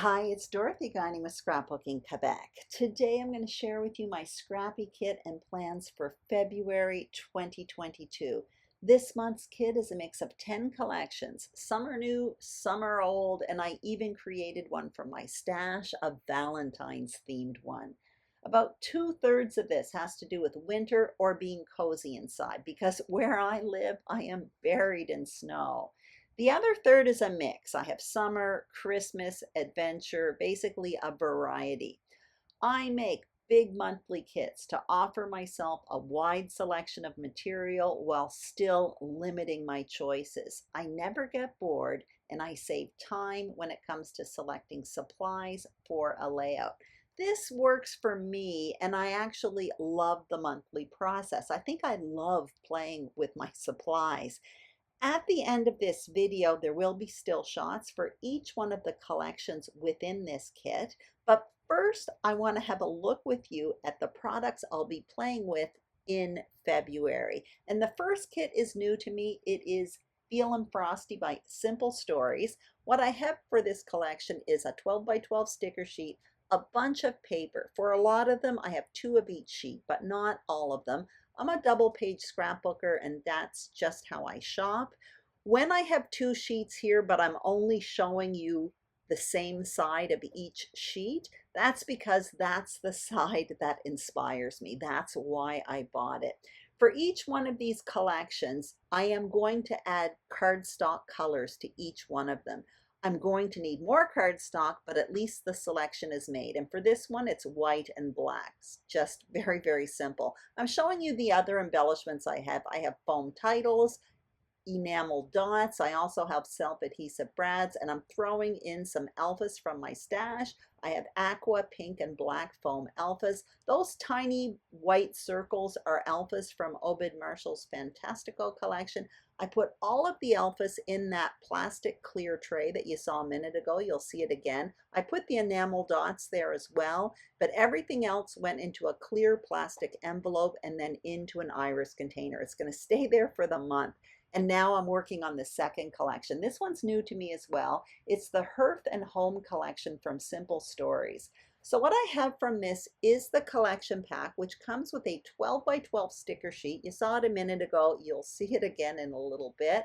Hi, it's Dorothy Guining with Scrapbooking Quebec. Today I'm going to share with you my Scrappy kit and plans for February 2022. This month's kit is a mix of 10 collections. Some are new, some are old, and I even created one from my stash, a Valentine's themed one. About 2/3 of this has to do with winter or being cozy inside because where I live, I am buried in snow. The other third is a mix. I have summer, Christmas, adventure, basically a variety. I make big monthly kits to offer myself a wide selection of material while still limiting my choices. I never get bored and I save time when it comes to selecting supplies for a layout. This works for me and I actually love the monthly process. I think I love playing with my supplies. At the end of this video, there will be still shots for each one of the collections within this kit. But first, I want to have a look with you at the products I'll be playing with in February. And the first kit is new to me. It is Feel Frosty by Simple Stories. What I have for this collection is a 12 by 12 sticker sheet, a bunch of paper. For a lot of them, I have 2 of each sheet, but not all of them. I'm a double page scrapbooker and that's just how I shop. When I have 2 sheets here, but I'm only showing you the same side of each sheet, that's because that's the side that inspires me. That's why I bought it. For each one of these collections, I am going to add cardstock colors to each one of them. I'm going to need more cardstock, but at least the selection is made. And for this one, it's white and black. It's just very, very simple. I'm showing you the other embellishments I have. I have foam titles, enamel dots. I also have self-adhesive brads, and I'm throwing in some alphas from my stash. I have aqua, pink, and black foam alphas. Those tiny white circles are alphas from Obed Marshall's Fantastico collection. I put all of the alphas in that plastic clear tray that you saw a minute ago. You'll see it again. I put the enamel dots there as well, but everything else went into a clear plastic envelope and then into an iris container. It's going to stay there for the month. And now I'm working on the second collection. This one's new to me as well. It's the Hearth and Home collection from Simple Stories. So what I have from this is the collection pack, which comes with a 12 by 12 sticker sheet. You saw it a minute ago. You'll see it again in a little bit.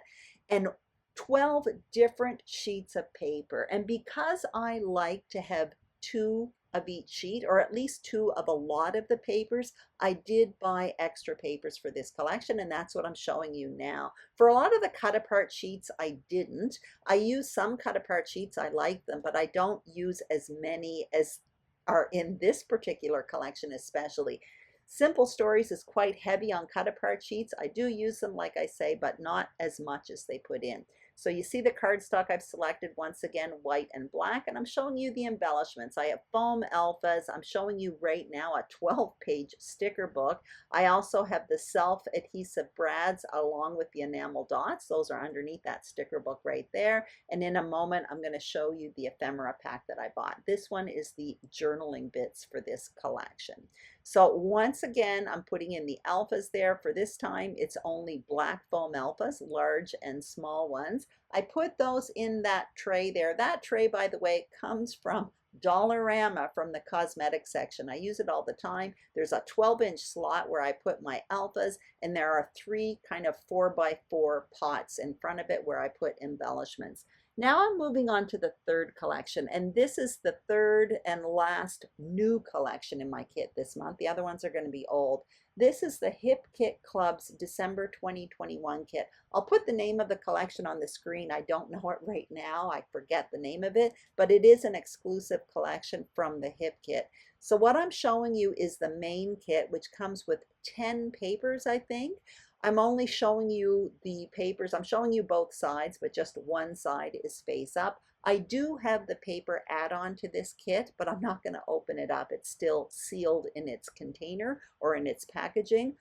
And 12 different sheets of paper. And because I like to have 2 of each sheet, or at least 2 of a lot of the papers, I did buy extra papers for this collection, and that's what I'm showing you now. For a lot of the cut apart sheets, I didn't. I use some cut apart sheets, I like them, but I don't use as many as are in this particular collection especially. Simple Stories is quite heavy on cut apart sheets. I do use them, like I say, but not as much as they put in. So you see the cardstock I've selected, once again, white and black, and I'm showing you the embellishments. I have foam alphas. I'm showing you right now a 12-page sticker book. I also have the self-adhesive brads along with the enamel dots. Those are underneath that sticker book right there. And in a moment, I'm going to show you the ephemera pack that I bought. This one is the journaling bits for this collection. So once again, I'm putting in the alphas there. For this time, it's only black foam alphas, large and small ones. I put those in that tray there. That tray, by the way, comes from Dollarama from the cosmetic section. I use it all the time. There's a 12-inch slot where I put my alphas, and there are 3 kind of 4x4 pots in front of it where I put embellishments. Now I'm moving on to the third collection, and this is the third and last new collection in my kit this month. The other ones are going to be old. This is the Hip Kit Club's December 2021 kit. I'll put the name of the collection on the screen. I don't know it right now. I forget the name of it, but it is an exclusive collection from the Hip Kit. So what I'm showing you is the main kit, which comes with 10 papers, I think. I'm only showing you the papers. I'm showing you both sides, but just one side is face up. I do have the paper add-on to this kit, but I'm not going to open it up. It's still sealed in its container or in its packaging.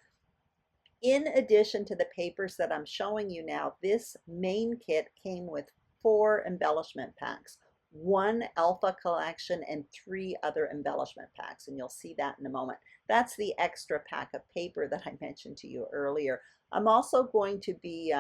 In addition to the papers that I'm showing you now, this main kit came with 4 embellishment packs, 1 alpha collection, and 3 other embellishment packs, and you'll see that in a moment. That's the extra pack of paper that I mentioned to you earlier. I'm also going to be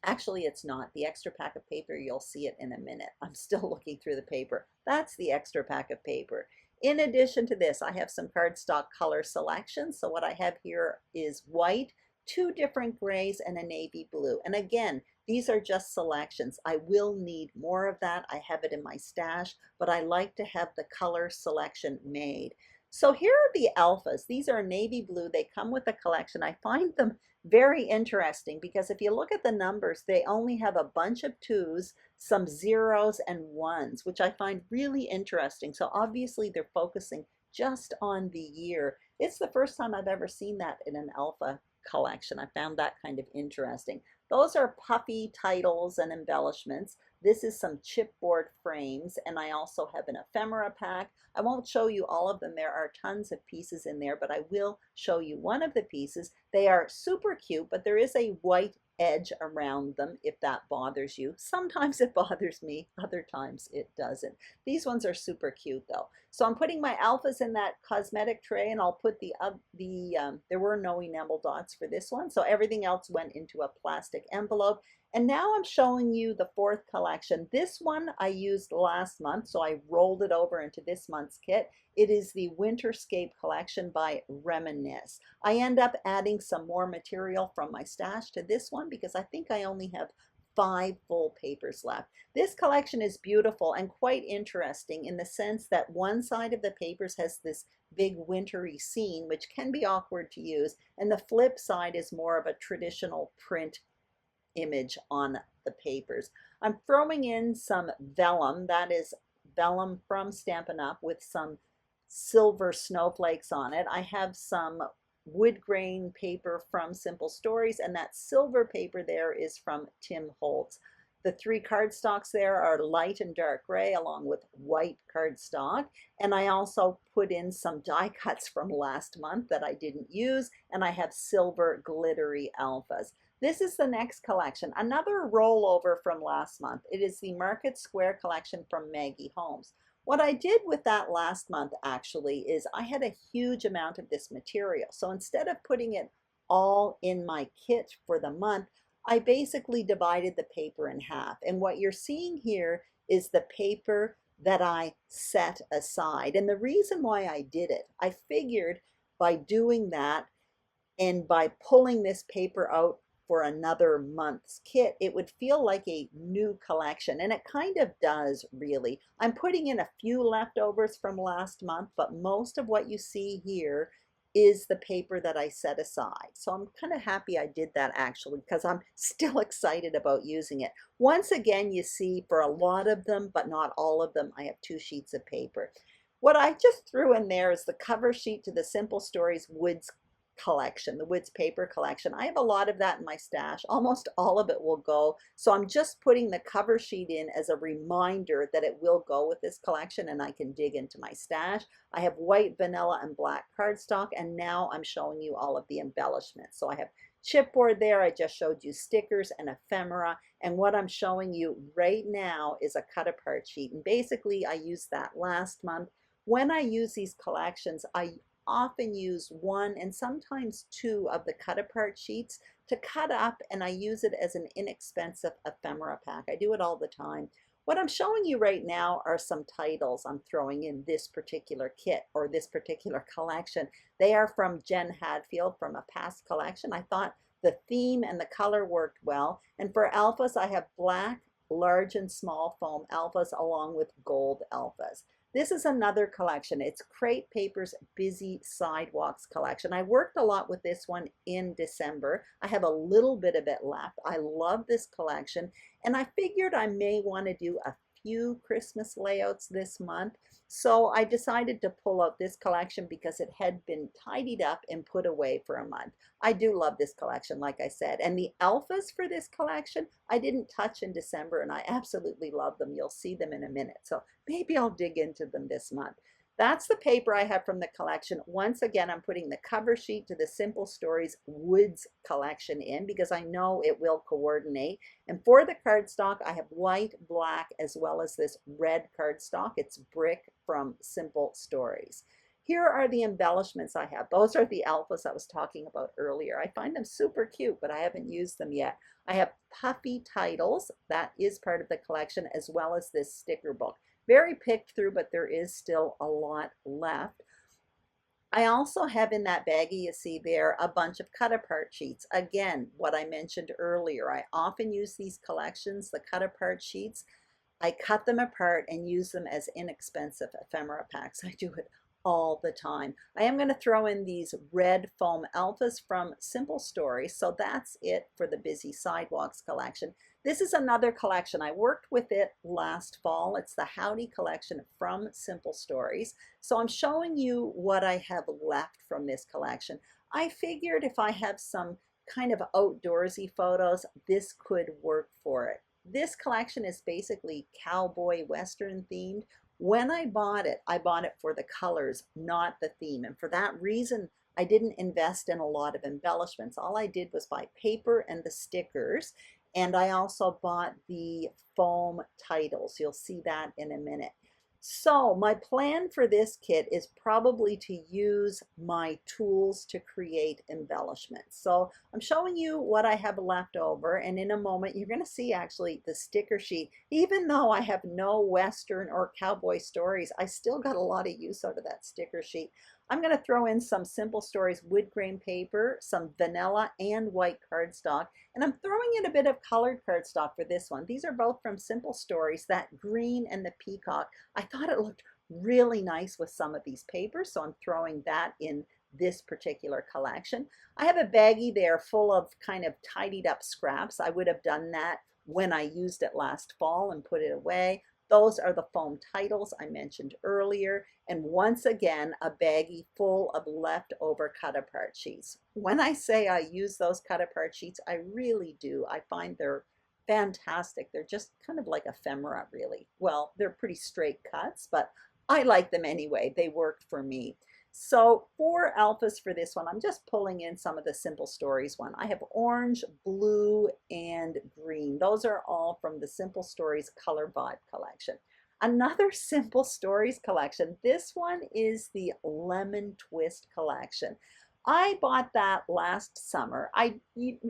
Actually, it's not. The extra pack of paper, you'll see it in a minute. I'm still looking through the paper. That's the extra pack of paper. In addition to this, I have some cardstock color selections. So what I have here is white, two different grays, and a navy blue. And again, these are just selections. I will need more of that. I have it in my stash, but I like to have the color selection made. So here are the alphas. These are navy blue. They come with a collection. I find them very interesting because if you look at the numbers, they only have a bunch of twos, some zeros and ones, which I find really interesting. So obviously they're focusing just on the year. It's the first time I've ever seen that in an alpha collection. I found that kind of interesting. Those are puffy titles and embellishments. This is some chipboard frames, and I also have an ephemera pack. I won't show you all of them. There are tons of pieces in there, but I will show you one of the pieces. They are super cute, but there is a white edge around them if that bothers you. Sometimes it bothers me, other times it doesn't. These ones are super cute though. So I'm putting my alphas in that cosmetic tray, and I'll put there were no enamel dots for this one, so everything else went into a plastic envelope. And now I'm showing you the fourth collection. This one I used last month, so I rolled it over into this month's kit. It is the Winterscape collection by Reminisce. I end up adding some more material from my stash to this one because I think I only have 5 full papers left. This collection is beautiful and quite interesting in the sense that one side of the papers has this big wintry scene, which can be awkward to use, and the flip side is more of a traditional print image on the papers. I'm throwing in some vellum, that is vellum from Stampin' Up, with some silver snowflakes on it. I have some wood grain paper from Simple Stories, and that silver paper there is from Tim Holtz. The 3 cardstocks there are light and dark gray along with white cardstock, and I also put in some die cuts from last month that I didn't use, and I have silver glittery alphas. This is the next collection, another rollover from last month. It is the Market Square collection from Maggie Holmes. What I did with that last month actually is I had a huge amount of this material. So instead of putting it all in my kit for the month, I basically divided the paper in half. And what you're seeing here is the paper that I set aside. And the reason why I did it, I figured by doing that and by pulling this paper out for another month's kit, it would feel like a new collection, and it kind of does really. I'm putting in a few leftovers from last month, but most of what you see here is the paper that I set aside. So I'm kind of happy I did that actually because I'm still excited about using it. Once again, you see for a lot of them, but not all of them, I have 2 sheets of paper. What I just threw in there is the cover sheet to the Simple Stories Woods collection, the Woods paper collection. I have a lot of that in my stash. Almost all of it will go. So I'm just putting the cover sheet in as a reminder that it will go with this collection and I can dig into my stash. I have white, vanilla, and black cardstock, and now I'm showing you all of the embellishments. So I have chipboard there. I just showed you stickers and ephemera, and what I'm showing you right now is a cut apart sheet. And basically I used that last month. When I use these collections, I often use 1 and sometimes 2 of the cut apart sheets to cut up, and I use it as an inexpensive ephemera pack. I do it all the time. What I'm showing you right now are some titles I'm throwing in this particular kit or this particular collection. They are from Jen Hadfield from a past collection. I thought the theme and the color worked well. And for alphas, I have black, large, and small foam alphas along with gold alphas. This is another collection. It's Crate Paper's Busy Sidewalks collection. I worked a lot with this one in December. I have a little bit of it left. I love this collection, and I figured I may want to do a few Christmas layouts this month. So I decided to pull out this collection because it had been tidied up and put away for a month. I do love this collection, like I said. And the alphas for this collection, I didn't touch in December, and I absolutely love them. You'll see them in a minute. So maybe I'll dig into them this month. That's the paper I have from the collection. Once again, I'm putting the cover sheet to the Simple Stories Woods collection in because I know it will coordinate. And for the cardstock, I have white, black, as well as this red cardstock. It's brick from Simple Stories. Here are the embellishments I have. Those are the alphas I was talking about earlier. I find them super cute, but I haven't used them yet. I have puffy titles. That is part of the collection, as well as this sticker book. Very picked through, but there is still a lot left. I also have in that baggie, you see there, a bunch of cut apart sheets. Again, what I mentioned earlier, I often use these collections, the cut apart sheets. I cut them apart and use them as inexpensive ephemera packs. I do it all the time. I am going to throw in these red foam alphas from Simple Stories. So that's it for the Busy Sidewalks collection. This is another collection. I worked with it last fall. It's the Howdy collection from Simple Stories. So I'm showing you what I have left from this collection. I figured if I have some kind of outdoorsy photos, this could work for it. This collection is basically cowboy western themed. When I bought it for the colors, not the theme. And for that reason, I didn't invest in a lot of embellishments. All I did was buy paper and the stickers. And I also bought the foam titles. You'll see that in a minute. So my plan for this kit is probably to use my tools to create embellishments. So I'm showing you what I have left over, and in a moment you're going to see actually the sticker sheet. Even though I have no Western or cowboy stories, I still got a lot of use out of that sticker sheet. I'm going to throw in some Simple Stories wood grain paper, some vanilla and white cardstock, and I'm throwing in a bit of colored cardstock for this one. These are both from Simple Stories, that green and the peacock. I thought it looked really nice with some of these papers, so I'm throwing that in this particular collection. I have a baggie there full of kind of tidied up scraps. I would have done that when I used it last fall and put it away. Those are the foam titles I mentioned earlier. And once again, a baggie full of leftover cut apart sheets. When I say I use those cut apart sheets, I really do. I find they're fantastic. They're just kind of like ephemera, really. Well, they're pretty straight cuts, but I like them anyway. They work for me. So 4 alphas for this one. I'm just pulling in some of the Simple Stories one. I have orange, blue, and green. Those are all from the Simple Stories Color Vibe collection. Another Simple Stories collection. This one is the Lemon Twist collection. I bought that last summer. I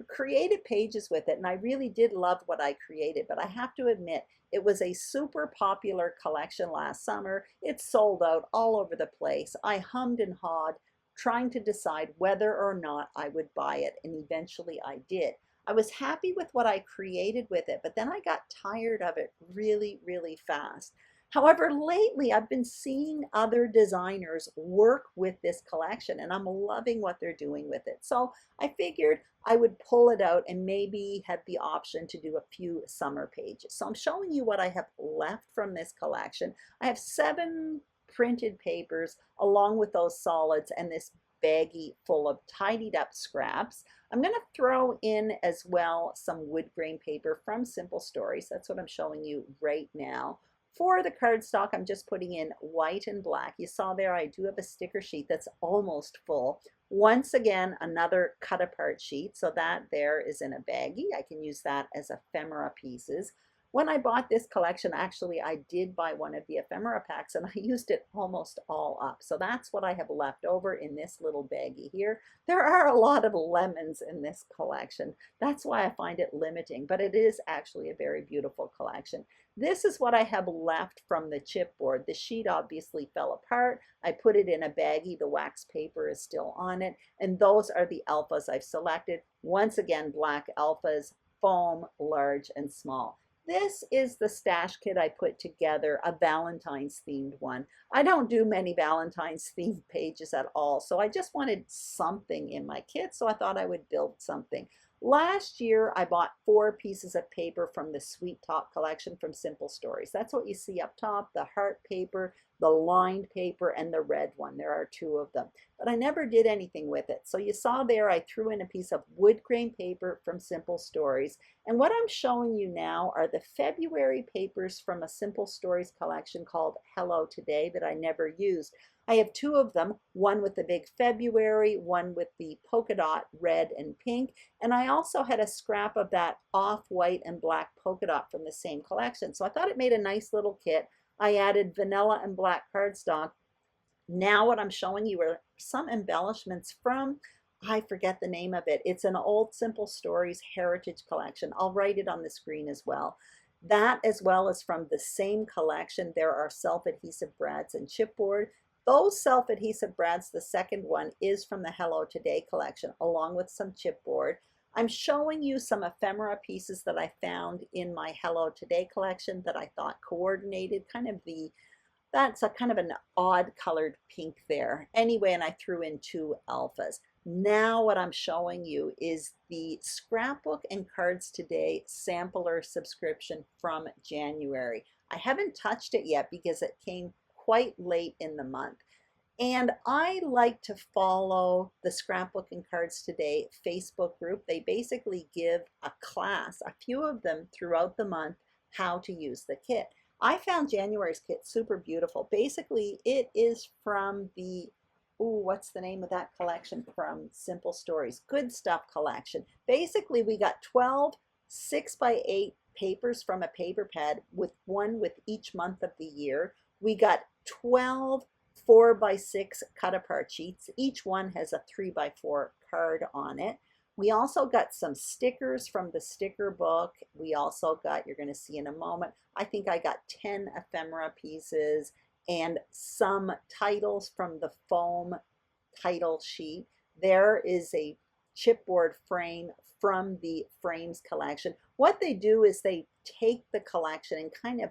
created pages with it, and I really did love what I created, but I have to admit, it was a super popular collection last summer. It sold out all over the place. I hummed and hawed, trying to decide whether or not I would buy it, and eventually I did. I was happy with what I created with it, but then I got tired of it really, really fast. However, lately I've been seeing other designers work with this collection, and I'm loving what they're doing with it. So I figured I would pull it out and maybe have the option to do a few summer pages. So I'm showing you what I have left from this collection. I have 7 printed papers along with those solids and this baggie full of tidied up scraps. I'm going to throw in as well some wood grain paper from Simple Stories. That's what I'm showing you right now. For the cardstock, I'm just putting in white and black. You saw there I do have a sticker sheet that's almost full. Once again, another cut apart sheet. So that there is in a baggie. I can use that as ephemera pieces. When I bought this collection, actually, I did buy one of the ephemera packs and I used it almost all up. So that's what I have left over in this little baggie here. There are a lot of lemons in this collection. That's why I find it limiting, but it is actually a very beautiful collection. This is what I have left from the chipboard. The sheet obviously fell apart. I put it in a baggie. The wax paper is still on it. And those are the alphas I've selected. Once again, black alphas, foam, large, and small. This is the stash kit I put together, a Valentine's themed one. I don't do many Valentine's themed pages at all, so I just wanted something in my kit, so I thought I would build something. Last year, I bought 4 pieces of paper from the Sweet Top collection from Simple Stories. That's what you see up top, the heart paper, the lined paper, and the red one. There are 2 of them. But I never did anything with it. So you saw there, I threw in a piece of wood grain paper from Simple Stories. And what I'm showing you now are the February papers from a Simple Stories collection called Hello Today that I never used. I have 2 of them, one with the big February, one with the polka dot red and pink, and I also had a scrap of that off-white and black polka dot from the same collection. So I thought it made a nice little kit. I added vanilla and black cardstock. Now what I'm showing you are some embellishments from, I forget the name of it. It's an old Simple Stories heritage collection. I'll write it on the screen as well. That, as well as from the same collection, there are self-adhesive brads and chipboard. Those self-adhesive brads, the second one, is from the Hello Today collection, along with some chipboard. I'm showing you some ephemera pieces that I found in my Hello Today collection that I thought coordinated that's a kind of an odd colored pink there. Anyway, and I threw in 2 alphas. Now what I'm showing you is the Scrapbook and Cards Today sampler subscription from January. I haven't touched it yet because it came quite late in the month. And I like to follow the Scrapbook and Cards Today Facebook group. They basically give a class, a few of them throughout the month, how to use the kit. I found January's kit super beautiful. Basically, it is from the, what's the name of that collection from Simple Stories? Good Stuff collection. Basically, we got 12 6x8 papers from a paper pad, with one with each month of the year. We got 12 4x6 cut apart sheets. Each one has a 3x4 card on it. We also got some stickers from the sticker book. We also got, you're going to see in a moment, I think I got 10 ephemera pieces and some titles from the foam title sheet. There is a chipboard frame from the frames collection. What they do is they take the collection and kind of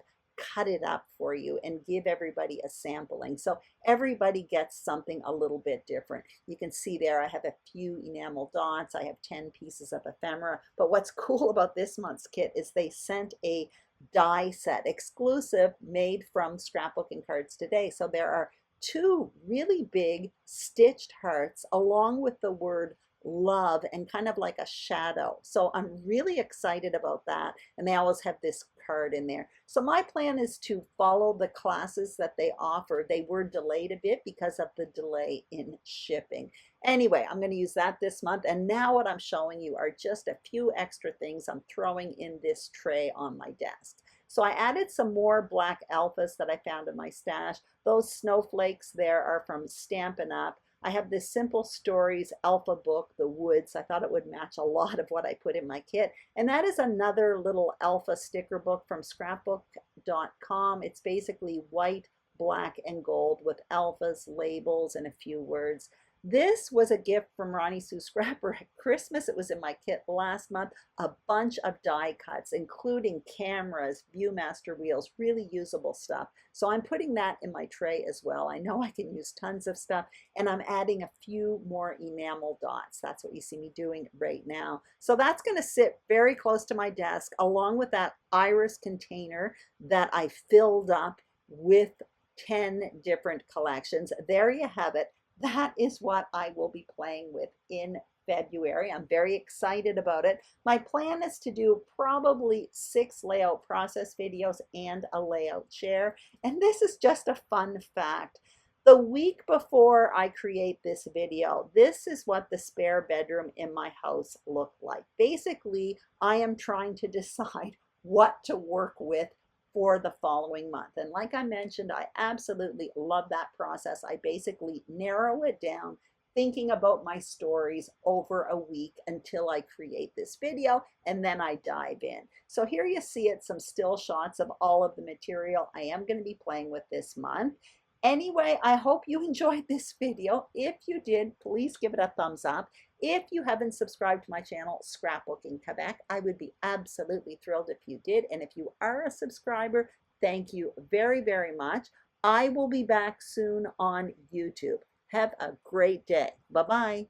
cut it up for you and give everybody a sampling. So everybody gets something a little bit different. You can see there I have a few enamel dots. I have 10 pieces of ephemera. But what's cool about this month's kit is they sent a die set, exclusive, made from Scrapbook and Cards Today. So there are 2 really big stitched hearts along with the word love and kind of like a shadow. So I'm really excited about that. And they always have this card in there. So my plan is to follow the classes that they offer. They were delayed a bit because of the delay in shipping. Anyway, I'm going to use that this month. And now what I'm showing you are just a few extra things I'm throwing in this tray on my desk. So I added some more black alphas that I found in my stash. Those snowflakes there are from Stampin' Up. I have this Simple Stories alpha book, The Woods. I thought it would match a lot of what I put in my kit. And that is another little alpha sticker book from scrapbook.com. It's basically white, black, and gold with alphas, labels, and a few words. This was a gift from Ronnie Sue Scrapper at Christmas. It was in my kit last month. A bunch of die cuts, including cameras, Viewmaster wheels, really usable stuff. So I'm putting that in my tray as well. I know I can use tons of stuff, and I'm adding a few more enamel dots. That's what you see me doing right now. So that's going to sit very close to my desk, along with that iris container that I filled up with 10 different collections. There you have it. That is what I will be playing with in February. I'm very excited about it. My plan is to do probably 6 layout process videos and a layout share. And this is just a fun fact. The week before I create this video, this is what the spare bedroom in my house looked like. Basically, I am trying to decide what to work with for the following month. And like I mentioned, I absolutely love that process. I basically narrow it down, thinking about my stories over a week until I create this video, and then I dive in. So here you see it, some still shots of all of the material I am going to be playing with this month. Anyway, I hope you enjoyed this video. If you did, please give it a thumbs up. If you haven't subscribed to my channel, Scrapbooking Quebec, I would be absolutely thrilled if you did. And if you are a subscriber, thank you very, very much. I will be back soon on YouTube. Have a great day. Bye-bye.